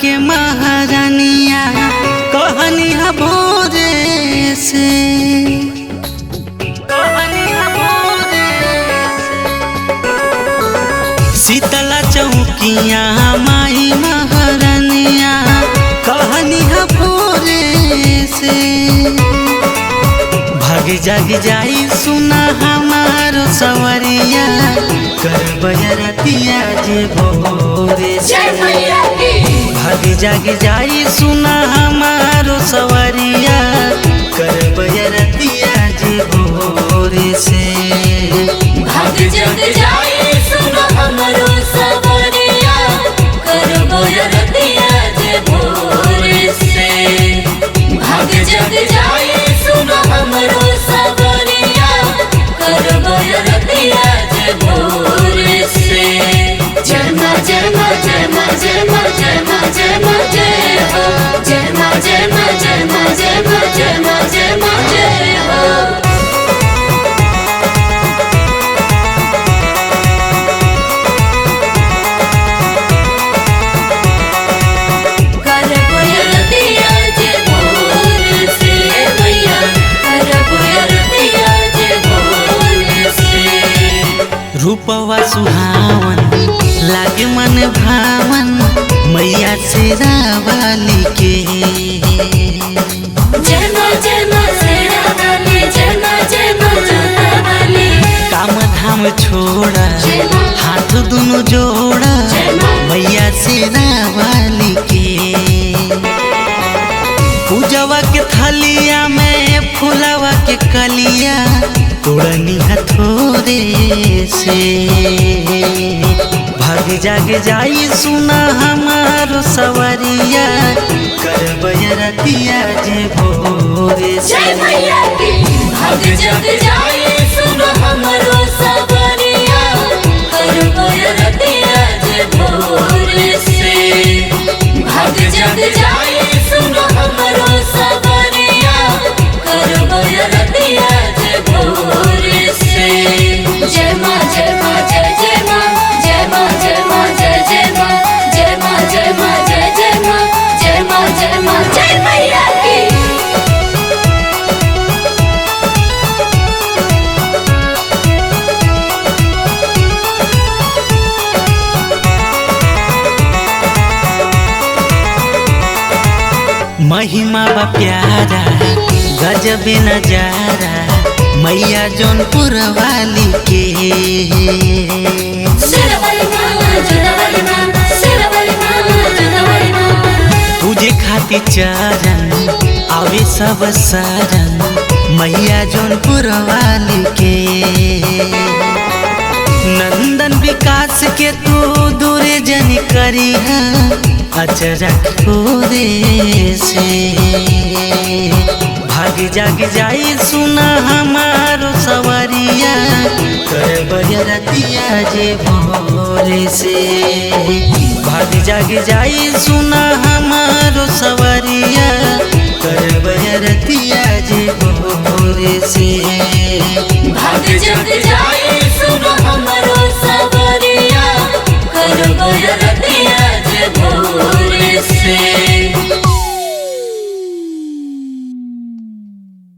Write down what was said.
के महारानिया कहनी है भोरे से, शीतला चौकिया माई महारानिया कहनी है भोरे से। भाग जाग जाई सुना हमारो सवरिया करब रतिया जे भोरे से। भाग जाग जाई सुना हमारो सवरिया करब रतिया जे भोरे से। भाग जाग जाई सुना हमारो सवरिया करब रतिया जे भोरे से। भाग जाग जाई सुना हमारो सवरिया करब रतिया जे भोरे से। जय मां जय मां जय मां जय मां जय मां जय मां जय हो। जय मां जय मां जय मां जय मां जय मां जय मां जय हो। रूपवा सुहावन लागे मन भावन मैया से रावाली के। जय मां शेरा वाली, जय मां जोता वाली। काम धाम छोड़ा हाथ दोनों जोड़ा मैया से रावाली के। पूजवा के थलिया में फुलवा के कलिया तोड़नी हथोरे से। भाग जाग जाई सुना हमारो सवरिया करब रतिया जे भोरे से। भाग जाग जाई सुना हमारो सवरिया करब रतिया जे भोरे से। भाग जाग जाई सुना हमारो सवरिया करब रतिया जे भोरे से। जय मां जय मां जय जय मां जय मां जय मां जय जय मां जय मां जय मां जय जय मां जय मां जय मां जय मैया की। महिमा बा प्यारा गजब नजारा मैया जौनपुर वाली के। तुझे खातिर चरण आवे सब शरण मैया जौनपुर वाली के। नंदन विकास के तू दूरे जन करी है अचरक पूरे से। भाग जाग जाई सुना हमारो सवरिया करब रतिया जे भोरे से। भाग जाग जाई सुना हमारो सवरिया करब रतिया जे भोरे से।